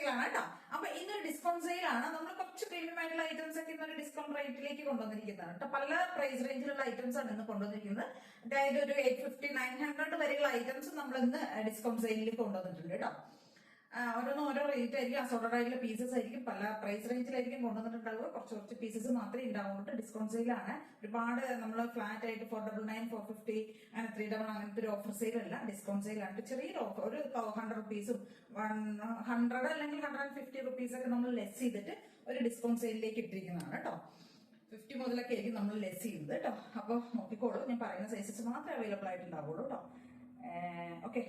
സെയിലാണ് കേട്ടോ. അപ്പൊ ഇന്നൊരു ഡിസ്കൗണ്ട് സെയിലാണ്. നമ്മൾ കുറച്ച് പ്രീമിയം ആയിട്ടുള്ള ഐറ്റംസ് ഒക്കെ ഇന്നൊരു ഡിസ്കൗണ്ട് റേറ്റിലേക്ക് കൊണ്ടുവന്നിരിക്കുന്നതാണ് കേട്ടോ. പല പ്രൈസ് റേഞ്ചിലുള്ള ഐറ്റംസ് ആണ് ഇന്ന് കൊണ്ടുവന്നിരിക്കുന്നത്. അതായത് ഒരു 850, 900 വരെയുള്ള ഐറ്റംസ് നമ്മൾ ഇന്ന് ഡിസ്കൗണ്ട് സെയിലിൽ കൊണ്ടുവന്നിട്ടുണ്ട് കേട്ടോ. ഓരോന്നും ഓരോ റേറ്റ് ആയിരിക്കും. അസോർട്ടഡ് ആയിട്ടുള്ള പീസസ് ആയിരിക്കും, പല പ്രൈസ് റേഞ്ചിലായിരിക്കും കൊണ്ടുവന്നിട്ടുണ്ടാവുക. കുറച്ച് പീസസ് മാത്രമേ ഉണ്ടാവുള്ളൂ. ഡിസ്കൗണ്ട് സെയിലാണ്. ഒരുപാട് നമ്മൾ ഫ്ലാറ്റ് ആയിട്ട് 499, 450 അങ്ങനെ 300 അങ്ങനത്തെ ഒരു ഓഫർ സെയിൽ അല്ല, ഡിസ്കൗണ്ട് സെയിലാണ്. ചെറിയൊരു ഓഫർ, ഒരു 100 റുപ്പീസും 100 അല്ലെങ്കിൽ 150 റുപ്പീസ് ഒക്കെ നമ്മൾ ലെസ് ചെയ്തിട്ട് ഒരു ഡിസ്കൗണ്ട് സെയിലിലേക്ക് ഇട്ടിരിക്കുന്നതാണ് കേട്ടോ. 50 മുതലൊക്കെ ആയിരിക്കും നമ്മൾ ലെസ് ചെയ്യുന്നത് കേട്ടോ. അപ്പൊ നോക്കിക്കോളൂ, ഞാൻ പറയുന്ന സൈസസ് മാത്രമേ അവൈലബിൾ ആയിട്ടുണ്ടാവുള്ളൂ കേട്ടോ. ഓക്കെ,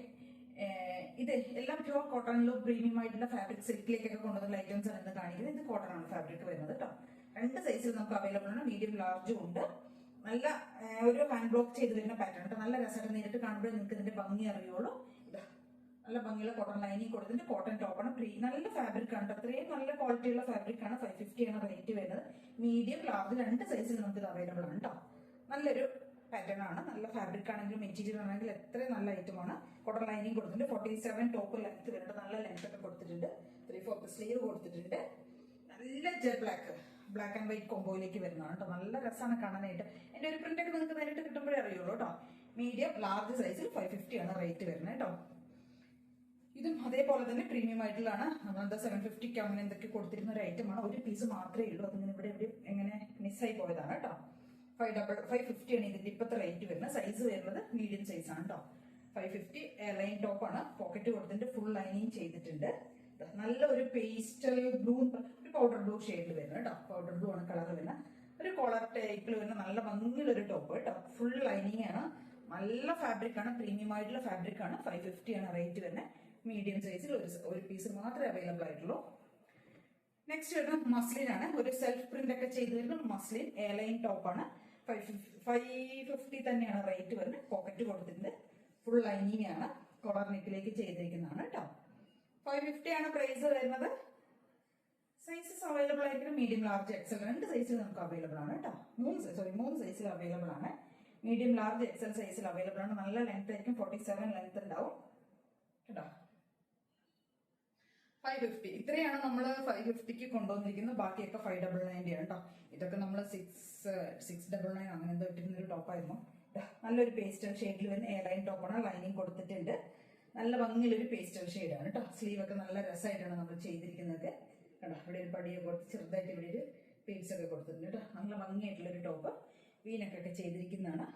ഇത് എല്ലാം പ്യൂർ കോട്ടണിലും പ്രീമിയം ആയിട്ടുള്ള ഫാബ്രിക് സിൽക്കിലേക്കൊക്കെ കൊണ്ടുവന്ന ഐറ്റംസ് ആണ് ഇന്ന് കാണിക്കുന്നത്. ഇത് കോട്ടൺ ആണ് ഫാബ്രിക് വരുന്നത് കേട്ടോ. 2 സൈസിൽ നമുക്ക് അവൈലബിൾ ആണ്. മീഡിയം ലാർജും ഉണ്ട്. നല്ല ഒരു ഹാൻഡ് ബ്ലോക്ക് ചെയ്ത് വരുന്ന പാറ്റേൺ കേട്ടോ. നല്ല രസമായിട്ട് നേരിട്ട് കാണുമ്പോൾ നിങ്ങൾക്ക് ഇതിന്റെ ഭംഗി അറിയുള്ളൂ. ഇതാ നല്ല ഭംഗിയുള്ള കോട്ടൺ ലൈനിങ് കൊടുത്തിട്ട് കോട്ടൺ ടോപ്പാണ്. നല്ല ഫാബ്രിക് ആണ്. അത്രയും നല്ല ക്വാളിറ്റിയുള്ള ഫാബ്രിക് ആണ്. 550 ആണ് റേറ്റ് വരുന്നത്. മീഡിയം ലാർജ് 2 സൈസിൽ നമുക്ക് ഇത് അവൈലബിൾ ആണ് കേട്ടോ. നല്ലൊരു പാറ്റേൺ ആണ്. നല്ല ഫാബ്രിക് ആണെങ്കിലും മെറ്റീരിയൽ ആണെങ്കിലും എത്രയും നല്ല ഐറ്റമാണ്. കോട്ടൺ ലൈനിങ് കൊടുത്തിട്ടുണ്ട്. 47 ടോപ്പ് ലെങ്ത് വരുന്നുണ്ട്. നല്ല ലെങ്ത് ഒക്കെ കൊടുത്തിട്ടുണ്ട്. 3/4 സ്ലീവ് കൊടുത്തിട്ടുണ്ട്. നല്ല ജെറ്റ് ബ്ലാക്ക് ആൻഡ് വൈറ്റ് കോമ്പോയിലേക്ക് വരുന്നതാണ് കേട്ടോ. നല്ല രസമാണ് കാണാനായിട്ട്. എന്റെ ഒരു പ്രിന്റ് ഒക്കെ നിങ്ങൾക്ക് നേരിട്ട് കിട്ടുമ്പോഴേ അറിയുള്ളൂ കേട്ടോ. മീഡിയം ലാർജ് സൈസിൽ 550 ആണ് റേറ്റ് വരുന്നത് കേട്ടോ. ഇതും അതേപോലെ തന്നെ പ്രീമിയം ആയിട്ടുള്ളതാണ്. നമ്മളെന്താ 750 അങ്ങനെ എന്തൊക്കെ കൊടുത്തിരുന്ന ഒരു ഐറ്റമാണ്. ഒരു പീസ് മാത്രമേ ഉള്ളൂ. അതിങ്ങനെ ഇവിടെ എങ്ങനെ മിസ്സായി പോയതാണ് കേട്ടോ. 550 ആണ് ഇതിന്റെ ഇപ്പോഴത്തെ റേറ്റ് വരുന്നത്. സൈസ് വരുന്നത് മീഡിയം സൈസ് ആണ് കേട്ടോ. 550 ലൈൻ ടോപ്പ് ആണ്. പോക്കറ്റ് കൊടുത്തിട്ട് ഫുൾ ലൈനിങ് ചെയ്തിട്ടുണ്ട്. നല്ല ഒരു പേസ്റ്റൽ ബ്ലൂ, ഒരു പൗഡർ ബ്ലൂ ഷെയ്ഡിൽ വരുന്നത് കേട്ടോ. പൗഡർ ബ്ലൂ ആണ് കളർ വരുന്നത്. ഒരു കോളർ ടൈപ്പിൽ വരുന്ന നല്ല ഭംഗിയുള്ള ഒരു ടോപ്പ് കേട്ടോ. ഫുൾ ലൈനിങ് ആണ്. നല്ല ഫാബ്രിക് ആണ്. പ്രീമിയം ആയിട്ടുള്ള ഫാബ്രിക് ആണ്. 550 ആണ് റേറ്റ് വരുന്നത്. മീഡിയം സൈസിൽ ഒരു പീസ് മാത്രമേ അവൈലബിൾ ആയിട്ടുള്ളൂ. നെക്സ്റ്റ് വരുന്നത് മസ്ലിൻ ആണ്. ഒരു സെൽഫ് പ്രിന്റ് ഒക്കെ ചെയ്ത് വരുന്ന മസ്ലിൻ എയർലൈൻ ടോപ്പാണ്. 550 തന്നെയാണ് റേറ്റ് വരുന്നത്. പോക്കറ്റ് കൊടുത്തിട്ടുണ്ട്. ഫുൾ ലൈനിങ് ആണ്. കോളർ നെക്കിലേക്ക് ചെയ്തിരിക്കുന്നതാണ് കേട്ടോ. 550 ആണ് പ്രൈസ് വരുന്നത്. സൈസസ് അവൈലബിൾ ആയിരിക്കും. മീഡിയം ലാർജ് എക്സൽ 2 സൈസിൽ നമുക്ക് അവൈലബിൾ ആണ് കേട്ടോ. 3 സൈസിൽ അവൈലബിൾ ആണ്. മീഡിയം ലാർജ് എക്സൽ സൈസിൽ അവൈലബിൾ ആണ്. നല്ല ലെങ്ത് ആയിരിക്കും. 47 ലെങ്ത് ഉണ്ടാവും കേട്ടോ. 550 ഇത്രയാണ് നമ്മൾ 550ക്ക് കൊണ്ടുവന്നിരിക്കുന്നത്. ബാക്കിയൊക്കെ 599 ആണ് കേട്ടോ. ഇതൊക്കെ നമ്മൾ 699 അങ്ങനെ എന്തോ ഇട്ടിരുന്ന ഒരു ടോപ്പായിരുന്നു. നല്ലൊരു പേസ്റ്റൽ ഷെയ്ഡിൽ വരുന്ന എയർലൈൻ ടോപ്പാണ്. ലൈനിങ് കൊടുത്തിട്ടുണ്ട്. നല്ല ഭംഗിയുള്ളൊരു പേസ്റ്റൽ ഷെയ്ഡാണ് കേട്ടോ. സ്ലീവ് ഒക്കെ നല്ല രസമായിട്ടാണ് നമ്മൾ ചെയ്തിരിക്കുന്നത് കേട്ടോ. ഇവിടെ ഒരു പടിയൊക്കെ കൊടുത്ത് ചെറുതായിട്ട് ഇവിടെ ഒരു പീസ് ഒക്കെ കൊടുത്തിട്ടുണ്ട് കേട്ടോ. നല്ല ഭംഗിയായിട്ടുള്ളൊരു ടോപ്പ്. വീനൊക്കെ ചെയ്തിരിക്കുന്നതാണ്.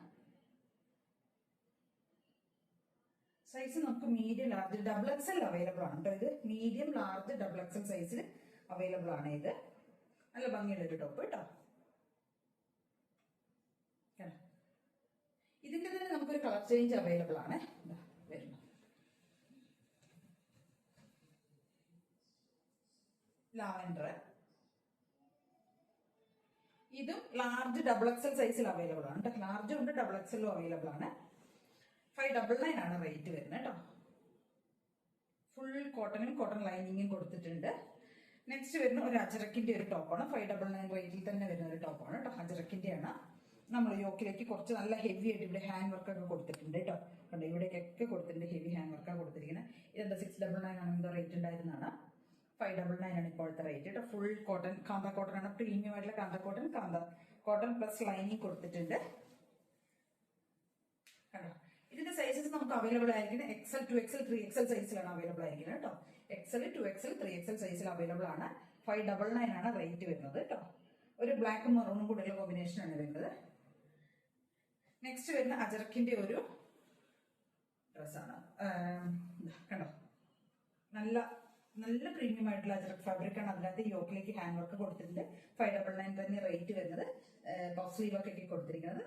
സൈസ് നമുക്ക് medium large double XL available ആണ് കേട്ടോ. ഇത് മീഡിയം ലാർജ് ഡബിൾ എക്സൽ സൈസിൽ അവൈലബിൾ ആണ്. ഇത് നല്ല ഭംഗിയുള്ള ഒരു ടോപ്പ് കേട്ടോ. ഇതിന്റെ തന്നെ നമുക്കൊരു കളർ ചേഞ്ച് അവൈലബിൾ ആണ് വരുന്നത്. ലാവൻഡർ, ഇതും ലാർജ് ഡബിൾ എക്സൽ സൈസിൽ അവൈലബിൾ ആണ് കേട്ടോ. ലാർജും ഉണ്ട്, ഡബിൾ എക്സലും അവൈലബിൾ ആണ്. 599 ആണ് റേറ്റ് വരുന്നത് കേട്ടോ. ഫുൾ കോട്ടൺ ലൈനിങ്ങും കൊടുത്തിട്ടുണ്ട്. നെക്സ്റ്റ് വരുന്ന ഒരു അജറക്കിന്റെ ഒരു ടോപ്പാണ്. 599 റേറ്റിൽ തന്നെ വരുന്ന ഒരു ടോപ്പാണ് കേട്ടോ. അജറക്കിന്റെ ആണ്. നമ്മൾ യോക്കിലേക്ക് കുറച്ച് നല്ല ഹെവി ആയിട്ട് ഇവിടെ ഹാൻഡ് വർക്ക് ഒക്കെ കൊടുത്തിട്ടുണ്ട് കേട്ടോ. കണ്ടോ, ഇവിടേക്കൊക്കെ കൊടുത്തിട്ടുണ്ട്. ഹെവി ഹാൻഡ് വർക്കാണ് കൊടുത്തിരിക്കുന്നത്. ഇതെന്താ 699 ആണ് എന്തോ റേറ്റ് ഉണ്ടായിരുന്നതാണ്. 599 ആണ് ഇപ്പോഴത്തെ റേറ്റ് കേട്ടോ. ഫുൾ കോട്ടൺ, കാന്ത കോട്ടൺ ആണ്. പ്രീമിയം ആയിട്ടുള്ള കാന്ത കോട്ടൺ പ്ലസ് ലൈനിങ് കൊടുത്തിട്ടുണ്ട് കണ്ടോ. ഇതിന്റെ സൈസസ് നമുക്ക് അവൈലബിൾ ആയിരിക്കുന്നത് XL, 2XL, 3XL സൈസിലാണ് അവൈലബിൾ ആയിരിക്കുന്നത് കേട്ടോ. XL, 2XL, 3XL സൈസിൽ അവൈലബിൾ ആണ്. 599 ആണ് റേറ്റ് വരുന്നത് കേട്ടോ. ഒരു ബ്ലാക്കും മെറൂണും കൂടെയുള്ള കോമ്പിനേഷൻ ആണ് വരുന്നത്. നെക്സ്റ്റ് വരുന്ന അജറക്കിന്റെ ഒരു ഡ്രസ്സാണ്. കണ്ടോ, നല്ല പ്രീമിയം ആയിട്ടുള്ള അജറക് ഫാബ്രിക് ആണ്. അതിനകത്ത് യോക്കിലേക്ക് ഹാൻഡ് വർക്ക് കൊടുത്തിട്ടുണ്ട്. 599 തന്നെ റേറ്റ് വരുന്നത്. പഫ് സ്ലീവ് ഒക്കെ കൊടുത്തിരിക്കുന്നത്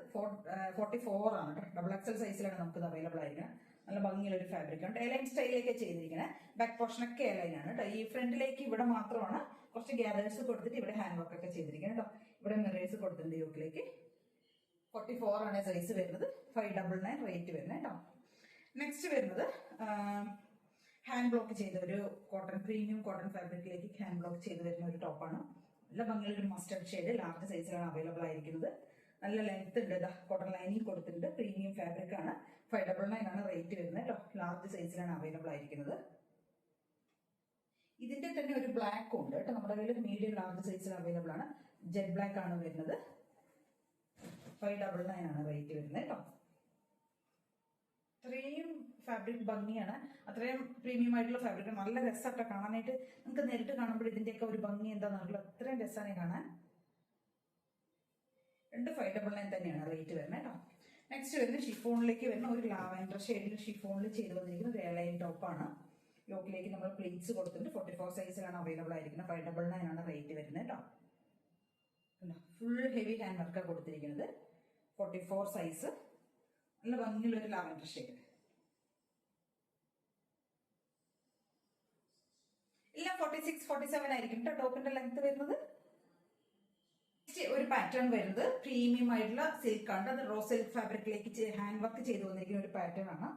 44 ആണ് കേട്ടോ. ഡബിൾ എക്സൽ സൈസിലാണ് നമുക്കിത് അവൈലബിൾ ആയിരിക്കുന്നത്. നല്ല ഭംഗിയുള്ള ഒരു ഫാബ്രിക് ആണ്. എയർലൈൻ സ്റ്റൈലിലേക്ക് ചെയ്തിരിക്കുന്നത്. ബാക്ക് പോർഷൻ ഒക്കെ എയർലൈൻ ആണ് കേട്ടോ. ഈ ഫ്രണ്ടിലേക്ക് ഇവിടെ മാത്രമാണ് കുറച്ച് ഗ്യാദേഴ്സ് കൊടുത്തിട്ട് ഇവിടെ ഹാൻഡ് വർക്ക് ഒക്കെ ചെയ്തിരിക്കുന്നത് കേട്ടോ. ഇവിടെ മിറേഴ്സ് കൊടുത്തിട്ടുണ്ട് യോക്കിലേക്ക്. 44 ആണ് സൈസ് വരുന്നത്. 599 റേറ്റ് വരുന്നത് കേട്ടോ. നെക്സ്റ്റ് വരുന്നത് ഹാൻഡ് ബ്ലോക്ക് ചെയ്ത ഒരു പ്രീമിയം കോട്ടൺ ഫാബ്രിക്കിലേക്ക് ഹാൻഡ് ബ്ലോക്ക് ചെയ്ത് വരുന്ന ഒരു ടോപ്പാണ്. നല്ല ഭംഗിയുള്ള ഒരു മസ്റ്റർഡ് ഷെയ്ഡ് ലാർജ് സൈസിലാണ് അവൈലബിൾ ആയിരിക്കുന്നത്. നല്ല ലെങ്ത് ഉണ്ട്. കോട്ടൺ ലൈനിങ് കൊടുത്തിട്ടുണ്ട്. പ്രീമിയം ഫാബ്രിക് ആണ്. 599 ആണ് റേറ്റ് വരുന്നത് കേട്ടോ. ലാർജ് സൈസിലാണ് അവൈലബിൾ ആയിരിക്കുന്നത്. ഇതിന്റെ തന്നെ ഒരു ബ്ലാക്ക് ഉണ്ട് കേട്ടോ, നമ്മുടെ കയ്യിൽ മീഡിയം ലാർജ് സൈസിൽ അവൈലബിൾ ആണ്. ജെറ്റ് ബ്ലാക്ക് ആണ് വരുന്നത്. 599 ആണ് റേറ്റ് വരുന്നത് കേട്ടോ. അത്രയും ഫാബ്രിക് ഭംഗിയാണ്, അത്രയും പ്രീമിയം ആയിട്ടുള്ള ഫാബ്രിക്, നല്ല രസമൊക്കെ കാണാനായിട്ട്. നിങ്ങൾക്ക് നേരിട്ട് കാണുമ്പോൾ ഇതിന്റെയൊക്കെ ഒരു ഭംഗി എന്താണെന്നുള്ള അത്രയും രസമാണ് കാണാൻ. 599 തന്നെയാണ് റേറ്റ് വരുന്നത് കേട്ടോ. നെക്സ്റ്റ് വരുന്ന ഷിഫോണിലേക്ക് വരുന്ന ഒരു ലാവൻഡർ ഷെയ്ഡിൽ ഷിഫോണിൽ ചെയ്ത് വന്നിരിക്കുന്നത് എയർലൈൻ ടോപ്പാണ്. യോക്കിലേക്ക് നമ്മൾ പ്ലേറ്റ്സ് കൊടുത്തിട്ട് 44 സൈസിലാണ് അവൈലബിൾ ആയിരിക്കുന്നത്. 599 ആണ് റേറ്റ് വരുന്നത് കേട്ടോ. ഫുൾ ഹെവി ഹാൻഡ് വർക്കാണ് കൊടുത്തിരിക്കുന്നത്. 44 സൈസ്, നല്ല ഭംഗിയുള്ള ഒരു ലാവൻഡർ ഷെയ്ഡ്. എല്ലാം 46, 47 ആയിരിക്കും കേട്ടോ ടോപ്പിന്റെ ലെങ്ത് വരുന്നത്. ഒരു പാറ്റേൺ വരുന്നത് പ്രീമിയം ആയിട്ടുള്ള സിൽക്കാണ്. അത് റോ സിൽക്ക് ഫാബ്രിക്കിലേക്ക് ഹാൻഡ് വർക്ക് ചെയ്ത് വന്നിരിക്കുന്ന ഒരു പാറ്റേൺ ആണ്.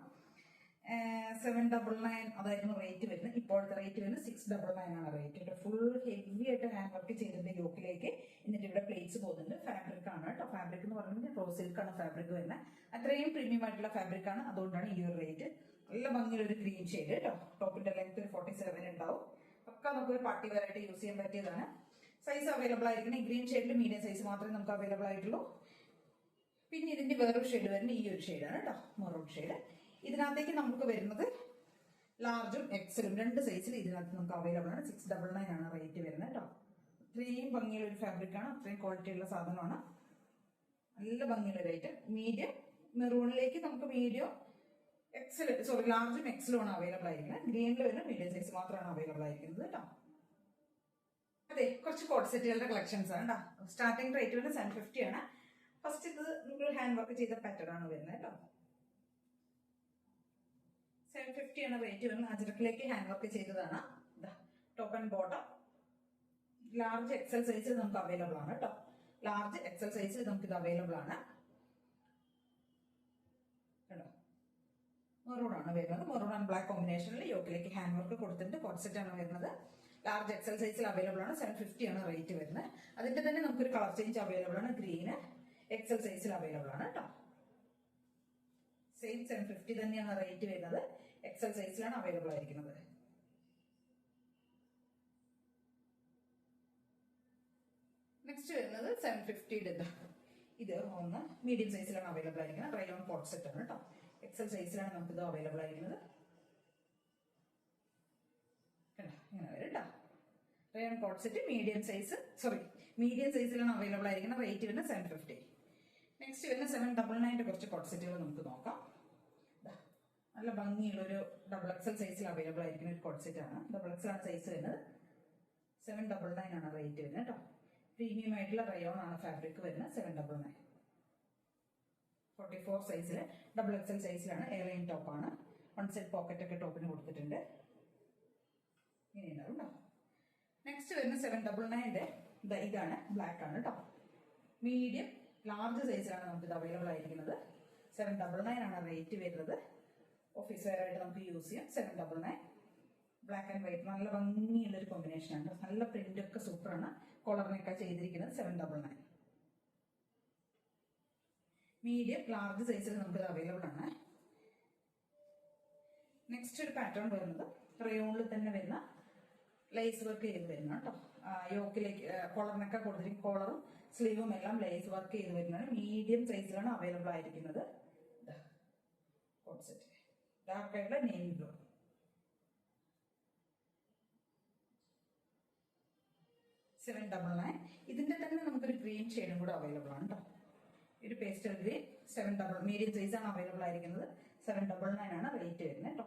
799 അതായിരുന്നു റേറ്റ് വരുന്നത്. ഇപ്പോഴത്തെ റേറ്റ് വരുന്നത് 699 ആണ് റേറ്റ്. ഫുൾ ഹെവി ആയിട്ട് ഹാൻഡ് വർക്ക് ചെയ്തിട്ടുണ്ട് യോക്കിലേക്ക്. എന്നിട്ട് ഇവിടെ പ്ലേറ്റ്സ് പോകുന്നുണ്ട്. ഫാബ്രിക് ആണ് കേട്ടോ. ഫാബ്രിക് എന്ന് പറയുന്നത് റോ സിൽക്ക് ആണ് ഫാബ്രിക് വരുന്നത്. അത്രയും പ്രീമിയം ആയിട്ടുള്ള ഫാബ്രിക് ആണ്, അതുകൊണ്ടാണ് ഈ ഒരു റേറ്റ്. നല്ല ഭംഗിയുള്ള ഒരു ഗ്രീൻ ഷെയ്ഡ് കേട്ടോ. ടോപ്പിന്റെ ലെങ്ത് ഒരു 47 ഉണ്ടാവും. ഒക്കെ നമുക്കൊരു പാർട്ടി വെയർ ആയിട്ട് യൂസ് ചെയ്യാൻ പറ്റിയതാണ്. സൈസ് അവൈലബിൾ ആയിരിക്കണം. ഈ ഗ്രീൻ ഷെയ്ഡിൽ മീഡിയം സൈസ് മാത്രമേ നമുക്ക് അവൈലബിൾ ആയിട്ടുള്ളൂ. പിന്നെ ഇതിന്റെ വേറൊരു ഷെയ്ഡ് വരുന്നത് ഈ ഒരു ഷെയ്ഡാണ് കേട്ടോ, മെറൂൺ ഷെയ്ഡ്. ഇതിനകത്തേക്ക് നമുക്ക് വരുന്നത് ലാർജും എക്സലും 2 സൈസിൽ ഇതിനകത്ത് നമുക്ക് അവൈലബിൾ ആണ്. 699 ആണ് റേറ്റ് വരുന്നത് കേട്ടോ. അത്രയും ഭംഗിയുള്ള ഒരു ഫാബ്രിക് ആണ്, അത്രയും ക്വാളിറ്റി ഉള്ള സാധനമാണ്. നല്ല ഭംഗിയുള്ള റേറ്റ്. മീഡിയം മെറൂണിലേക്ക് നമുക്ക് മീഡിയം ലാർജും എക്സലും ആണ് അവൈലബിൾ ആയിരിക്കുന്നത്. ഗ്രീനിൽ വരുന്ന മീഡിയം സൈസ് മാത്രമാണ് അവൈലബിൾ ആയിരിക്കുന്നത് കേട്ടോ. അതെ, കുറച്ച് കോഡ് സെറ്റുകളുടെ കളക്ഷൻസ് ആണ് കേട്ടോ. സ്റ്റാർട്ടിംഗ് റേറ്റ് വരുന്നത് 750 ആണ്. ഫസ്റ്റ് ഇത് നിങ്ങൾ ഹാൻഡ് വർക്ക് ചെയ്ത പാറ്റേൺ ആണ് വരുന്നത് കേട്ടോ. 750 ആണ് റേറ്റ് വരുന്നത്. അജറക്കിലേക്ക് ഹാൻഡ് വർക്ക് ചെയ്തതാണ്. Top and bottom large XL സൈസിൽ നമുക്ക് അവൈലബിൾ ആണ് കേട്ടോ. ലാർജ് എക്സൽ സൈസിൽ നമുക്ക് ഇത് അവൈലബിൾ ആണ് കേട്ടോ. മെറൂൺ ആണ് വരുന്നത്. മെറൂൺ ആൻഡ് ബ്ലാക്ക് കോമ്പിനേഷനിൽ യോക്കിലേക്ക് ഹാൻഡ് വർക്ക് കൊടുത്തിട്ട് കോഡ് സെറ്റ് ആണ് വരുന്നത്. ലാർജ് എക്സൽ സൈസിൽ അവൈലബിൾ ആണ്. 750 ആണ് റേറ്റ് വരുന്നത്. അതിന്റെ തന്നെ നമുക്കൊരു കളർ ചേഞ്ച് അവൈലബിൾ ആണ്. ഗ്രീന് എക്സൽ സൈസിൽ അവൈലബിൾ ആണ് കേട്ടോ. സെയിം 750 തന്നെയാണ് റേറ്റ് വരുന്നത്. എക്സൽ സൈസിലാണ് അവൈലബിൾ ആയിരിക്കുന്നത്. നെക്സ്റ്റ് വരുന്നത് 750 ഇത് ഒന്ന് മീഡിയം സൈസിലാണ് അവൈലബിൾ ആയിരിക്കുന്നത്. റയോൺ കോഡ് സെറ്റ് ആണ് കേട്ടോ. എക്സൽ സൈസിലാണ് നമുക്ക് ഇത് അവൈലബിൾ ആയിരിക്കുന്നത്. ഇങ്ങനെ വരും കേട്ടോ. റയോൺ കോഡ് സെറ്റ് മീഡിയം സൈസിലാണ് അവൈലബിൾ ആയിരിക്കുന്നത്. റേറ്റ് വരുന്നത് 750. നെക്സ്റ്റ് വരുന്ന 799 കുറച്ച് കോഡ് സെറ്റുകൾ നമുക്ക് നോക്കാം. നല്ല ഭംഗിയുള്ള ഒരു ഡബിൾ എക്സൽ സൈസിൽ അവൈലബിൾ ആയിരിക്കുന്ന ഒരു കോഡ് സെറ്റ് ആണ്. ഡബിൾ എക്സൽ ആണ് സൈസ് വരുന്നത്. 799 ആണ് റേറ്റ് വരുന്നത് കേട്ടോ. പ്രീമിയം ആയിട്ടുള്ള റയോൺ ആണ് ഫാബ്രിക് വരുന്നത്. 799 44 സൈസിൽ ഡബിൾ എക്സൽ സൈസിലാണ്. എയർലൈൻ ടോപ്പ് ആണ്. 1 സൈഡ് പോക്കറ്റ് ഒക്കെ ടോപ്പിന് കൊടുത്തിട്ടുണ്ട്. ഇങ്ങനെ ഉണ്ടാവും കേട്ടോ. നെക്സ്റ്റ് വരുന്ന 799 ഇതാണ്, ബ്ലാക്ക് ആണ് കേട്ടോ. മീഡിയം ലാർജ് സൈസിലാണ് നമുക്ക് ഇത് അവൈലബിൾ ആയിരിക്കുന്നത്. 799 ആണ് റേറ്റ് വരുന്നത്. ഓഫീസ് വെയർ ആയിട്ട് നമുക്ക് യൂസ് ചെയ്യാം. 799 ബ്ലാക്ക് ആൻഡ് വൈറ്റ് നല്ല ഭംഗിയുള്ള ഒരു കോമ്പിനേഷൻ ആണ്. നല്ല പ്രിന്റ് ഒക്കെ സൂപ്പറാണ്. കോളറിനൊക്കെ ചെയ്തിരിക്കുന്നത്. 799 മീഡിയം ലാർജ് സൈസിൽ നമുക്ക് ഇത് അവൈലബിൾ ആണ്. നെക്സ്റ്റ് ഒരു പാറ്റേൺ വരുന്നത് റയോണിൽ തന്നെ വരുന്ന ലേസ് വർക്ക് ചെയ്ത് വരുന്ന കേട്ടോ. യോക്കിലേക്ക് കോളറിനൊക്കെ കൊടുത്തിരിക്കും. കോളറും സ്ലീവും എല്ലാം ലേസ് വർക്ക് ചെയ്ത് വരുന്നതാണ്. മീഡിയം സൈസിലാണ് അവൈലബിൾ ആയിരിക്കുന്നത്. ഡാർക്ക് ആയിട്ടുള്ള നേവി ബ്ലൂ. $799. ഇതിന്റെ തന്നെ നമുക്കൊരു ഗ്രീൻ ഷെയ്ഡും കൂടെ അവൈലബിൾ ആണ് കേട്ടോ. ഒരു പേസ്റ്റൽ ഗ്രീൻ മീഡിയം സൈസ് ആണ് അവൈലബിൾ ആയിരിക്കുന്നത്. 799 ആണ് റേറ്റ് വരുന്നത് കേട്ടോ.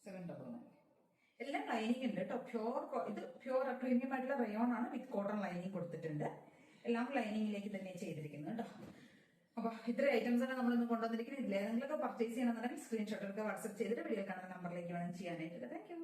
799 എല്ലാം ലൈനിങ് ഉണ്ട് കേട്ടോ. ഇത് പ്യൂർ പ്രീമിയം ആയിട്ടുള്ള റയോൺ ആണ്. വിത്ത് കോട്ടൺ ലൈനിങ് കൊടുത്തിട്ടുണ്ട്. എല്ലാം ലൈനിങ്ങിലേക്ക് തന്നെ ചെയ്തിരിക്കുന്നത് കേട്ടോ. അപ്പൊ ഇത്ര ഐറ്റംസ് ആണ് നമ്മളിന്ന് കൊണ്ടുവന്നിരിക്കുന്നത്. ഇതിലേതെങ്കിലുമൊക്കെ പർച്ചേസ് ചെയ്യണമെന്നുണ്ടെങ്കിൽ സ്ക്രീൻഷോട്ട് ഒക്കെ വാട്സ്ആപ്പ് ചെയ്തിട്ട് വീഡിയോ കാണുന്ന നമ്പറിലേക്ക് വേണം ചെയ്യാനായിട്ട്. Thank you.